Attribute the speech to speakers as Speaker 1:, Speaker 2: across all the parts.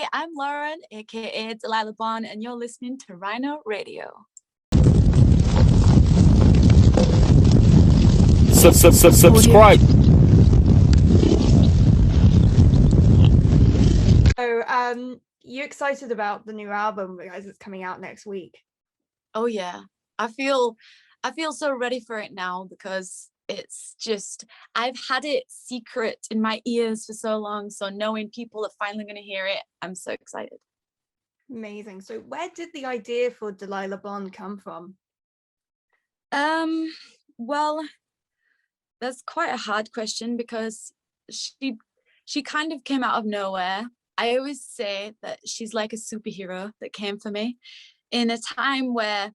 Speaker 1: Hey, I'm Lauren, aka Delilah Bon, and you're listening to Rhino Radio.
Speaker 2: Subscribe.
Speaker 3: So, you excited about the new album, guys? It's coming out next week.
Speaker 1: Oh yeah, I feel so ready for it now because it's just I've had it secret in my ears for so long. So knowing people are finally going to hear it, I'm so excited.
Speaker 3: Amazing. So, where did the idea for Delilah Bon come from?
Speaker 1: Well, that's quite a hard question because she kind of came out of nowhere. I always say that she's like a superhero that came for me in a time where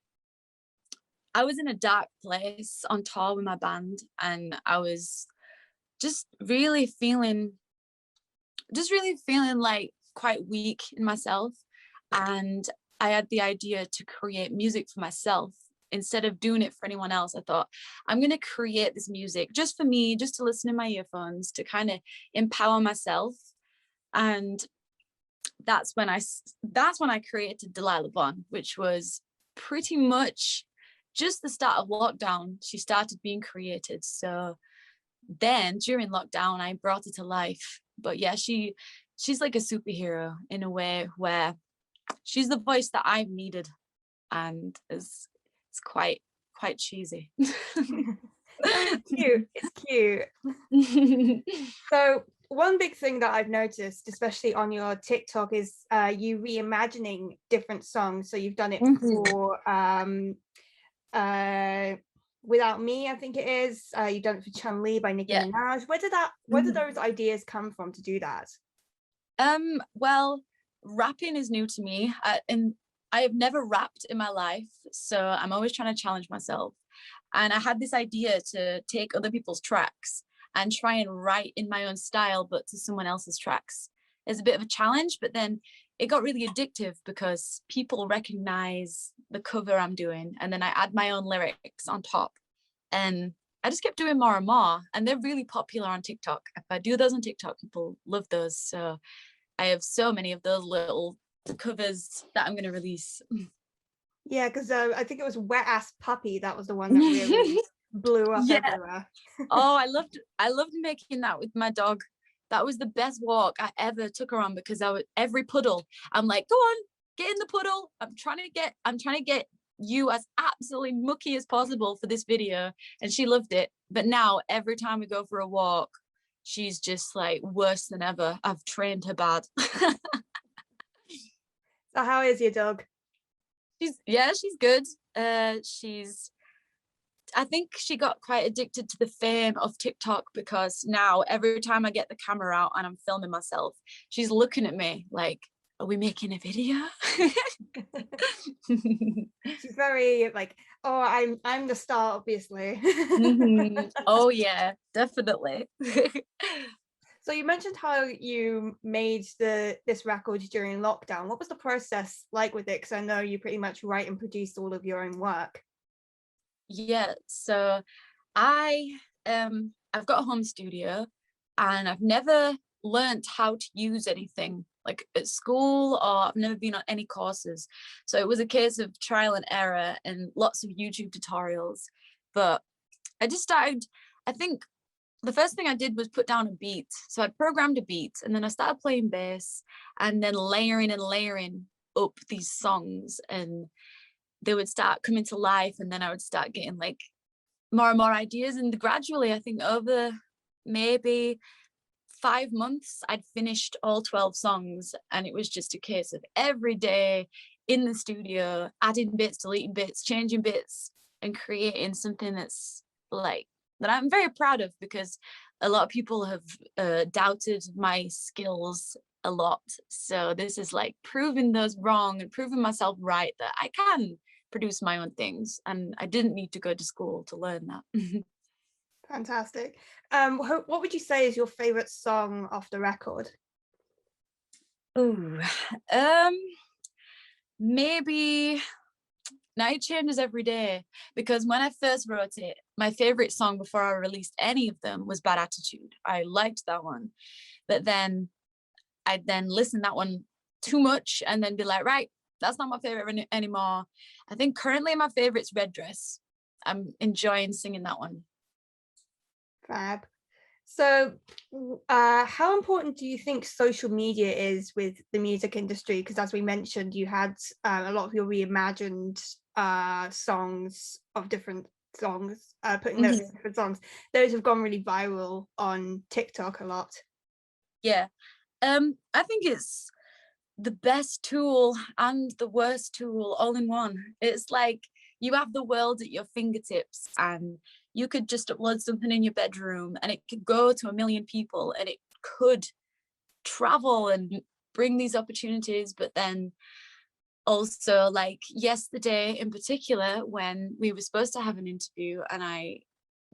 Speaker 1: I was in a dark place on tour with my band, and I was just really feeling like quite weak in myself. And I had the idea to create music for myself instead of doing it for anyone else. I thought, I'm going to create this music just for me, just to listen in my earphones, to kind of empower myself. And that's when I created Delilah Bon, which was pretty much just the start of lockdown. She started being created. So then during lockdown, I brought it to life. But yeah, she's like a superhero in a way where she's the voice that I've needed, and it's quite cheesy.
Speaker 3: It's cute. So, one big thing that I've noticed, especially on your TikTok, is you reimagining different songs. So you've done it for Without Me, I think it is. You've done it for Chun-Li by Nicki Minaj. Where did those ideas come from to do that?
Speaker 1: Well, rapping is new to me, and I have never rapped in my life, so I'm always trying to challenge myself. And I had this idea to take other people's tracks and try and write in my own style, but to someone else's tracks. It's a bit of a challenge, but then it got really addictive because people recognize the cover I'm doing, and then I add my own lyrics on top. And I just kept doing more and more, and they're really popular on TikTok. If I do those on TikTok, people love those. So I have so many of those little covers that I'm going to release.
Speaker 3: Yeah, because I think it was Wet Ass Puppy. That was the one that really blew up everywhere.
Speaker 1: Oh, I loved making that with my dog. That was the best walk I ever took her on, because every puddle, I'm like, go on, get in the puddle. I'm trying to get you as absolutely mucky as possible for this video. And she loved it. But now every time we go for a walk, she's just like worse than ever. I've trained her bad.
Speaker 3: So how is your dog?
Speaker 1: She's good. I think she got quite addicted to the fame of TikTok, because now every time I get the camera out and I'm filming myself, she's looking at me like, are we making a video?
Speaker 3: She's very like, oh, I'm the star, obviously.
Speaker 1: Oh yeah, definitely.
Speaker 3: So you mentioned how you made this record during lockdown. What was the process like with it? Because I know you pretty much write and produce all of your own work.
Speaker 1: Yeah, so I've got a home studio, and I've never learned how to use anything like at school, or I've never been on any courses. So it was a case of trial and error and lots of YouTube tutorials. But I just started, I think the first thing I did was put down a beat. So I programmed a beat, and then I started playing bass, and then layering up these songs, and they would start coming to life, and then I would start getting like more and more ideas. And gradually, I think over maybe 5 months, I'd finished all 12 songs, and it was just a case of every day in the studio, adding bits, deleting bits, changing bits, and creating something that's like that I'm very proud of, because a lot of people have doubted my skills a lot. So this is like proving those wrong and proving myself right, that I can produce my own things, and I didn't need to go to school to learn that.
Speaker 3: Fantastic. What would you say is your favorite song off the record?
Speaker 1: Ooh, maybe Night Changes Every Day, because when I first wrote it, my favorite song before I released any of them was Bad Attitude. I liked that one, but then I listened that one too much and then be like, right, that's not my favorite anymore. I think currently my favorite's Red Dress. I'm enjoying singing that one.
Speaker 3: Fab. So how important do you think social media is with the music industry? Because as we mentioned, you had a lot of your reimagined songs of different songs, putting those in different songs. Those have gone really viral on TikTok a lot.
Speaker 1: Yeah. I think it's the best tool and the worst tool all in one. It's like you have the world at your fingertips, and you could just upload something in your bedroom and it could go to 1 million people and it could travel and bring these opportunities. But then also, like yesterday in particular, when we were supposed to have an interview and I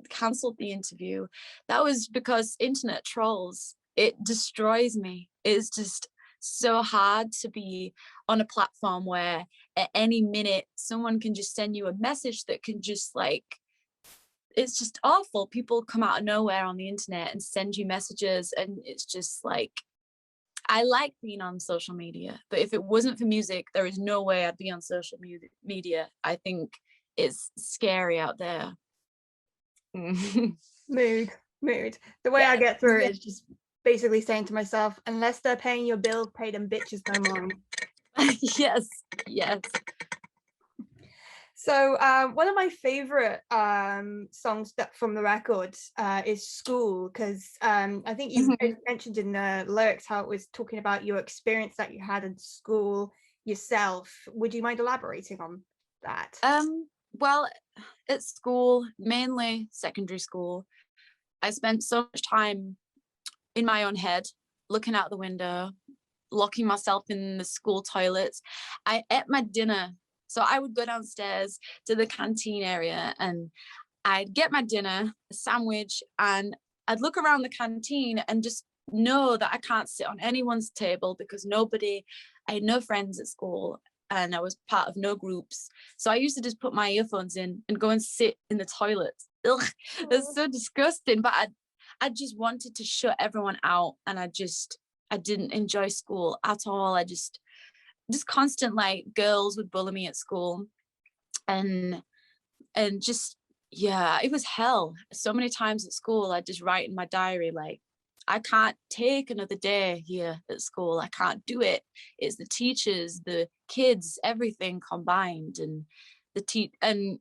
Speaker 1: cancelled the interview, that was because internet trolls, it destroys me. It's just so hard to be on a platform where at any minute someone can just send you a message that can just like, it's just awful. People come out of nowhere on the internet and send you messages, and it's just like, I like being on social media, but if it wasn't for music, there is no way I'd be on social media. I think it's scary out there.
Speaker 3: Mood. The way I get through it is just basically saying to myself, unless they're paying your bills, pay them bitches no more.
Speaker 1: Yes.
Speaker 3: So one of my favorite songs that from the record is School, because I think you mentioned in the lyrics how it was talking about your experience that you had in school yourself. Would you mind elaborating on that?
Speaker 1: Well, at school, mainly secondary school, I spent so much time in my own head, looking out the window, locking myself in the school toilets. I ate my dinner. So I would go downstairs to the canteen area and I'd get my dinner, a sandwich, and I'd look around the canteen and just know that I can't sit on anyone's table because I had no friends at school and I was part of no groups. So I used to just put my earphones in and go and sit in the toilets. Ugh, it's so disgusting, but I just wanted to shut everyone out, and I didn't enjoy school at all. I just constant, like, girls would bully me at school, and just, yeah, it was hell. So many times at school I'd just write in my diary like, I can't take another day here at school. I can't do it. It's the teachers, the kids, everything combined. And and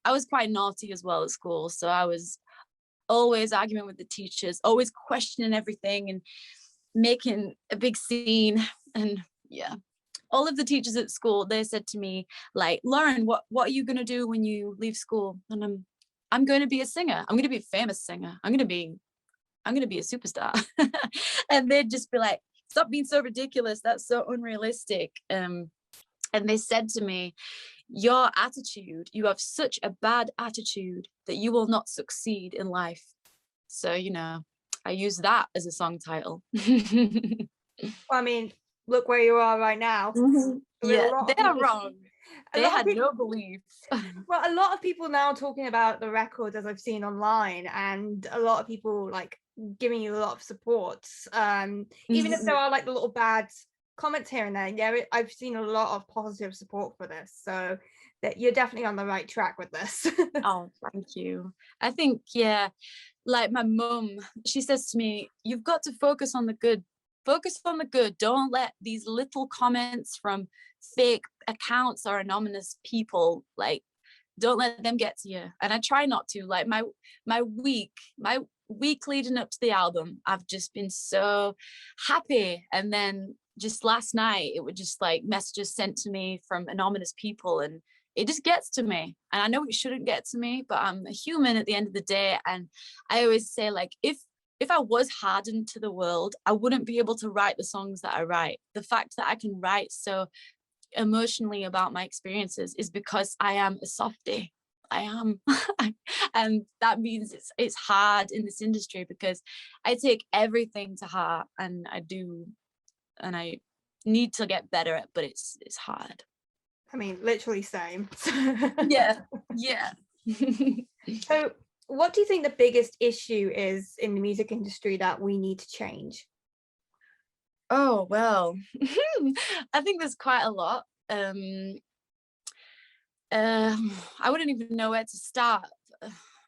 Speaker 1: I was quite naughty as well at school, so I was always arguing with the teachers, always questioning everything and making a big scene. And yeah, all of the teachers at school, they said to me, like, Lauren, what are you going to do when you leave school? And I'm going to be a singer. I'm going to be a famous singer. I'm going to be a superstar. And they'd just be like, stop being so ridiculous. That's so unrealistic. And they said to me, your attitude, you have such a bad attitude that you will not succeed in life. So, I use that as a song title.
Speaker 3: I mean, look where you are right now.
Speaker 1: Yeah, they are wrong. They had no belief.
Speaker 3: Well, a lot of people now talking about the record, as I've seen online, and a lot of people like giving you a lot of support. Even if there are like the little bad comments here and there, yeah, I've seen a lot of positive support for this. So that you're definitely on the right track with this.
Speaker 1: Oh, thank you. I think, yeah, like my mum, she says to me, you've got to focus on the good. Focus on the good. Don't let these little comments from fake accounts or anonymous people, like, don't let them get to you. And I try not to. Like my week leading up to the album, I've just been so happy. And then just last night, it was just like messages sent to me from anonymous people, and it just gets to me. And I know it shouldn't get to me, but I'm a human at the end of the day. And I always say, like, if I was hardened to the world, I wouldn't be able to write the songs that I write. The fact that I can write so emotionally about my experiences is because I am a softie. I am. And that means it's hard in this industry because I take everything to heart, and I need to get better at, but it's hard.
Speaker 3: I mean, literally same.
Speaker 1: Yeah.
Speaker 3: So what do you think the biggest issue is in the music industry that we need to change?
Speaker 1: Oh, well, I think there's quite a lot. I wouldn't even know where to start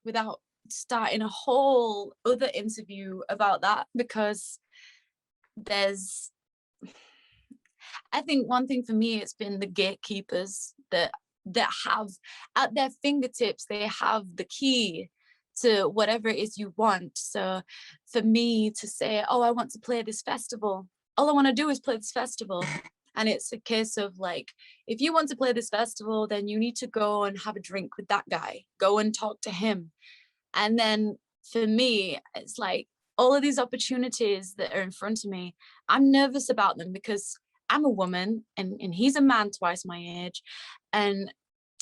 Speaker 1: without starting a whole other interview about that, because there's, I think one thing for me, it's been the gatekeepers that have at their fingertips, they have the key to whatever it is you want. So for me to say, oh, I want to play this festival, all I want to do is play this festival. And it's a case of like, if you want to play this festival, then you need to go and have a drink with that guy, go and talk to him. And then for me, it's like all of these opportunities that are in front of me, I'm nervous about them because I'm a woman and he's a man twice my age. And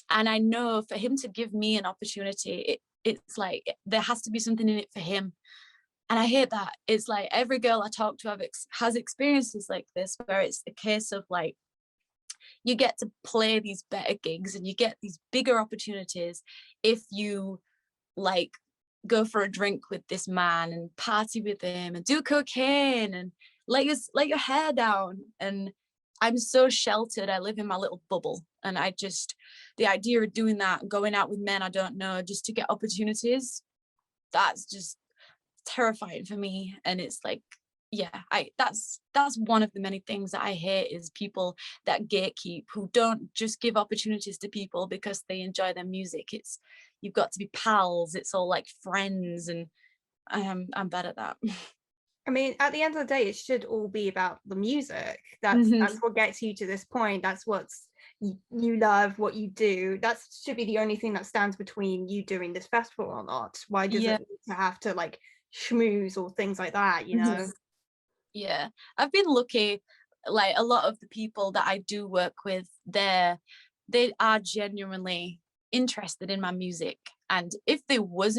Speaker 1: I know for him to give me an opportunity, it's like there has to be something in it for him. And I hate that. It's like every girl I talk to has experiences like this, where it's the case of like, you get to play these better gigs and you get these bigger opportunities if you like go for a drink with this man and party with him and do cocaine and let your hair down. And I'm so sheltered. I live in my little bubble, and the idea of doing that, going out with men I don't know just to get opportunities, that's just terrifying for me. And it's like, yeah, that's one of the many things that I hate, is people that gatekeep, who don't just give opportunities to people because they enjoy their music. It's, you've got to be pals, it's all like friends, and I'm bad at that.
Speaker 3: I mean, at the end of the day, it should all be about the music.
Speaker 1: Mhm.
Speaker 3: That's what gets you to this point. That's what's you love, what you do. That should be the only thing that stands between you doing this festival or not. Why does
Speaker 1: Yeah.
Speaker 3: it need to have to like schmooze or things like that, you know?
Speaker 1: Yeah, I've been lucky. Like a lot of the people that I do work with, they are genuinely interested in my music. And if there was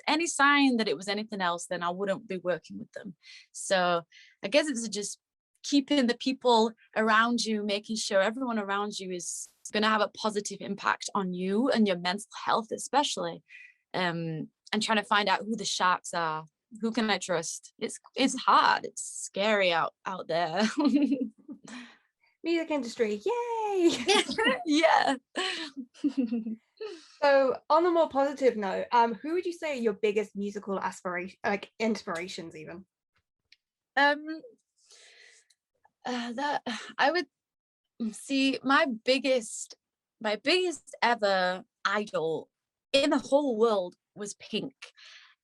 Speaker 1: any sign that it was anything else, then I wouldn't be working with them. So I guess it's just keeping the people around you, making sure everyone around you is going to have a positive impact on you and your mental health, especially. And trying to find out who the sharks are, who can I trust. It's hard, it's scary out there.
Speaker 3: Music industry, yay!
Speaker 1: Yeah.
Speaker 3: So on a more positive note, who would you say are your biggest musical aspiration, like inspirations even?
Speaker 1: um that I would see my biggest ever idol in the whole world was Pink.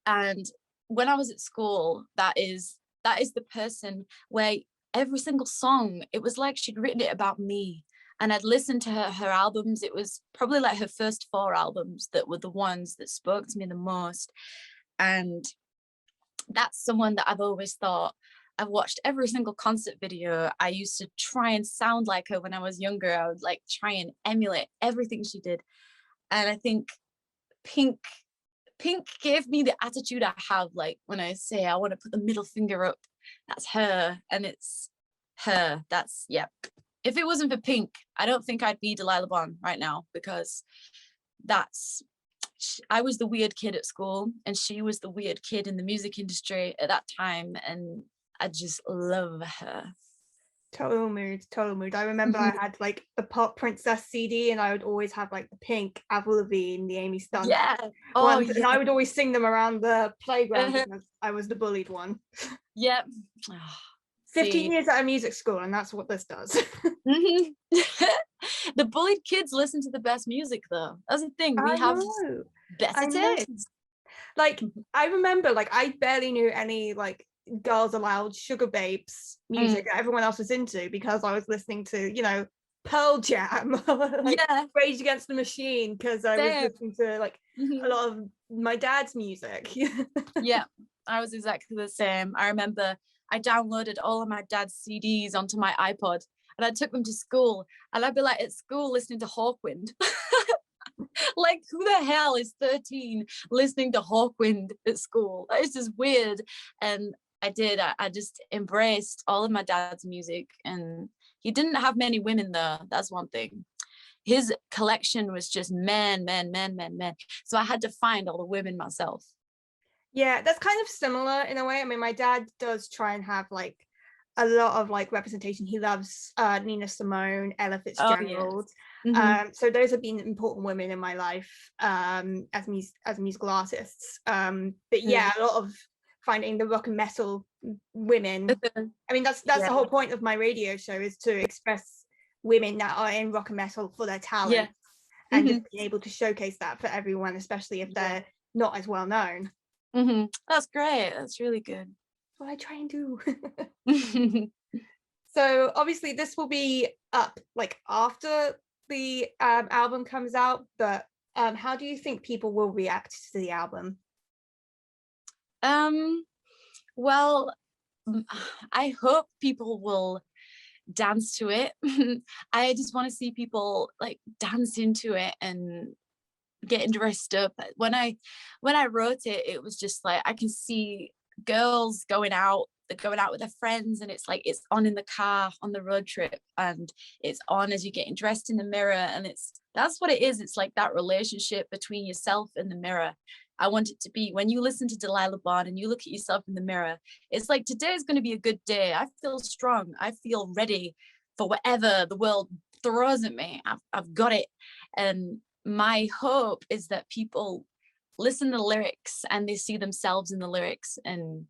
Speaker 1: And when I was at school, that is the person where every single song, it was like she'd written it about me. And I'd listened to her albums. It was probably like her first 4 albums that were the ones that spoke to me the most. And that's someone that I've always thought, I've watched every single concert video. I used to try and sound like her when I was younger. I would like try and emulate everything she did. And I think Pink gave me the attitude I have, like when I say I want to put the middle finger up, that's her. And it's her. That's, yeah. If it wasn't for Pink, I don't think I'd be Delilah Bon right now, because I was the weird kid at school and she was the weird kid in the music industry at that time. And I just love her.
Speaker 3: Total mood, total mood. I remember I had like the Pop Princess CD, and I would always have like the Pink, Avril Lavigne, the Amy Stunt
Speaker 1: Yeah. Oh,
Speaker 3: ones,
Speaker 1: yeah.
Speaker 3: and I would always sing them around the playground because I was the bullied one.
Speaker 1: Yep.
Speaker 3: 15 years at a music school, and that's what this does.
Speaker 1: Mm-hmm. The bullied kids listen to the best music, though. That's the thing. We have better taste.
Speaker 3: Like, I remember, like, I barely knew any like Girls Aloud, Sugar Babes music that everyone else was into, because I was listening to, you know, Pearl Jam, like Rage Against the Machine, because I was listening to like a lot of my dad's music.
Speaker 1: Yeah, I was exactly the same. I remember I downloaded all of my dad's CDs onto my iPod and I took them to school, and I'd be like at school listening to Hawkwind. Like, who the hell is 13 listening to Hawkwind at school? That is just weird. And I just embraced all of my dad's music. And he didn't have many women though, that's one thing. His collection was just men. So I had to find all the women myself.
Speaker 3: Yeah, that's kind of similar in a way. I mean, my dad does try and have like a lot of like representation. He loves Nina Simone, Ella
Speaker 1: Oh yes.
Speaker 3: Fitzgerald.
Speaker 1: Mhm.
Speaker 3: So those have been important women in my life as musical artists. But yeah, a lot of finding the rock and metal women. I mean, that's the
Speaker 1: Yeah.
Speaker 3: whole point of my radio show, is to express women that are in rock and metal for their
Speaker 1: Yeah.
Speaker 3: talent, and
Speaker 1: Mhm.
Speaker 3: just being able to showcase that for everyone, especially if they're not as well known.
Speaker 1: That's great. That's really good.
Speaker 3: That's what I try and do. So obviously this will be up like after the album comes out, but how do you think people will react to the album?
Speaker 1: Well, I hope people will dance to it. I just want to see people like dance into it and getting dressed up. When I wrote it, it was just like I can see girls going out, they're going out with their friends, and it's like it's on in the car on the road trip, and it's on as you're getting dressed in the mirror, and that's what it is. It's like that relationship between yourself and the mirror. I want it to be when you listen to Delilah Bon and you look at yourself in the mirror, it's like today is going to be a good day. I feel strong. I feel ready for whatever the world throws at me. I've got it. And my hope is that people listen to the lyrics and they see themselves in the lyrics, and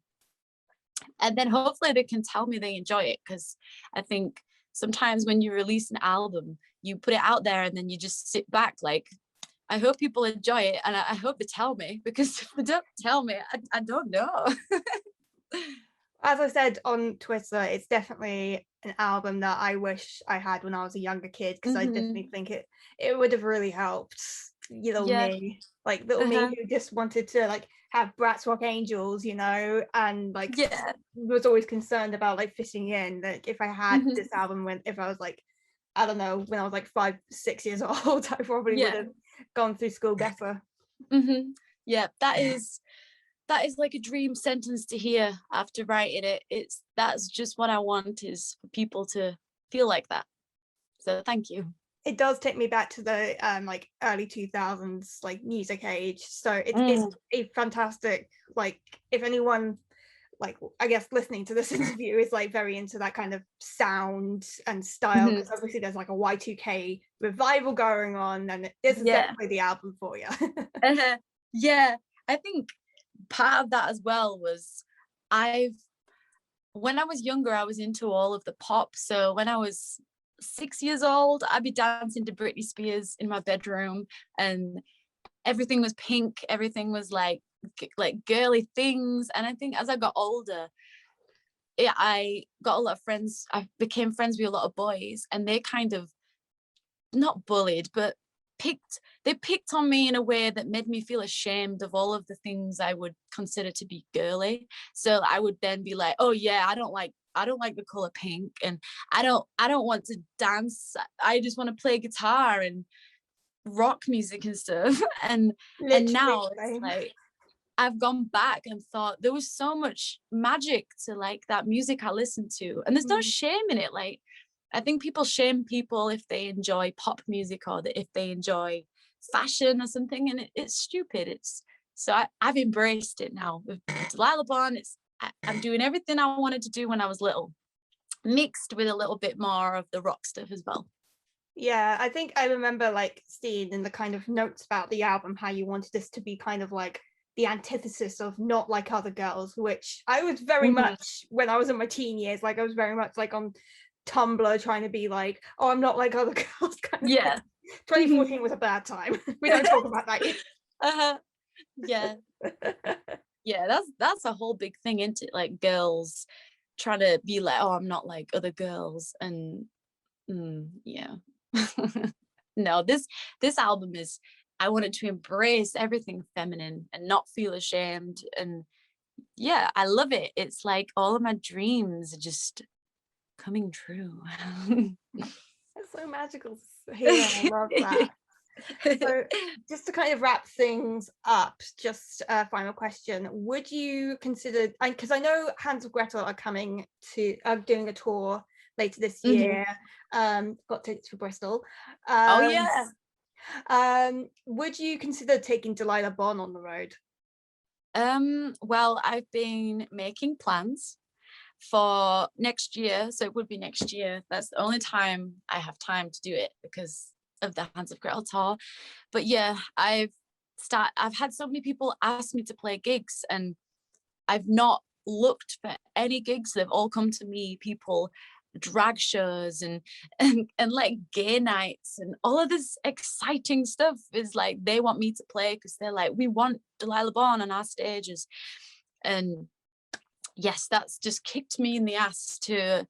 Speaker 1: then hopefully they can tell me they enjoy it, because I think sometimes when you release an album you put it out there and then you just sit back like, I hope people enjoy it, and I hope they tell me, because if they don't tell me, I don't know.
Speaker 3: As I said on Twitter, it's definitely an album that I wish I had when I was a younger kid, because I definitely think it would have really helped little
Speaker 1: Yeah.
Speaker 3: me, like little me who just wanted to like have Bratz Rock Angels, and like
Speaker 1: Yeah.
Speaker 3: was always concerned about like fitting in. Like if I had this album if I was like, I don't know, when I was like 5-6 years old, I probably would have gone through school better.
Speaker 1: Yeah, that is like a dream sentence to hear after writing it. That's just what I want, is for people to feel like that. So thank you.
Speaker 3: It does take me back to the like early 2000s like music age, so it's a fantastic, like if anyone, like I guess listening to this interview is like very into that kind of sound and style, because obviously there's like a Y2K revival going on, and this is definitely the album for you.
Speaker 1: Yeah, I think part of that as well was when I was younger, I was into all of the pop. So when I was 6 years old, I'd be dancing to Britney Spears in my bedroom, and everything was pink. Everything was like girly things. And I think as I got older, I got a lot of friends. I became friends with a lot of boys, and they kind of not bullied, but they picked on me in a way that made me feel ashamed of all of the things I would consider to be girly. So I would then be like, oh yeah, I don't like the color pink, and I don't want to dance. I just want to play guitar and rock music and stuff. and now it's like I've gone back and thought there was so much magic to like that music I listened to, and there's no shame in it. Like I think people shame people if they enjoy pop music or if they enjoy fashion or something, and it's stupid. I've embraced it now with Delilah Bon. I'm doing everything I wanted to do when I was little, mixed with a little bit more of the rock stuff as well.
Speaker 3: Yeah, I think I remember like seeing in the kind of notes about the album how you wanted this to be kind of like the antithesis of Not Like Other Girls, which I was very much when I was in my teen years. Like I was very much like on Tumblr trying to be like, oh, I'm not like other girls kind of thing. 2014 was a bad time. We don't talk about that yet.
Speaker 1: Yeah. Yeah, that's a whole big thing, into like girls trying to be like, oh, I'm not like other girls. And yeah. No, this album is, I wanted to embrace everything feminine and not feel ashamed. And yeah, I love it. It's like all of my dreams are just coming true.
Speaker 3: It's so magical to hear. I love that. So just to kind of wrap things up, just a final question. Would you consider, because I know Hans of Gretel are coming to doing a tour later this year, got tickets for Bristol.
Speaker 1: Oh yeah.
Speaker 3: Would you consider taking Delilah Bon on the road?
Speaker 1: Well, I've been making plans. for next year. So it would be next year. That's the only time I have time to do it because of the Hands of Gretel tour. But yeah, I've had so many people ask me to play gigs, and I've not looked for any gigs. They've all come to me, people, drag shows and like gay nights and all of this exciting stuff is like they want me to play because they're like, we want Delilah Bon on our stages. And yes, that's just kicked me in the ass to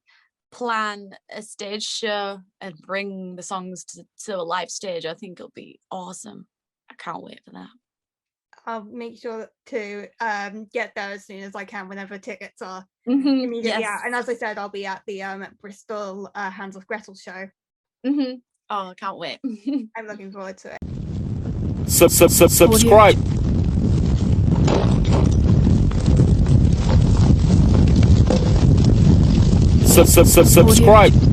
Speaker 1: plan a stage show and bring the songs to a live stage. I think it'll be awesome. I can't wait for that.
Speaker 3: I'll make sure to get there as soon as I can whenever tickets are immediately out. And as I said, I'll be at the Bristol Hands of Gretel show.
Speaker 1: Oh, I can't wait.
Speaker 3: I'm looking forward to it.
Speaker 2: Subscribe. Subscribe.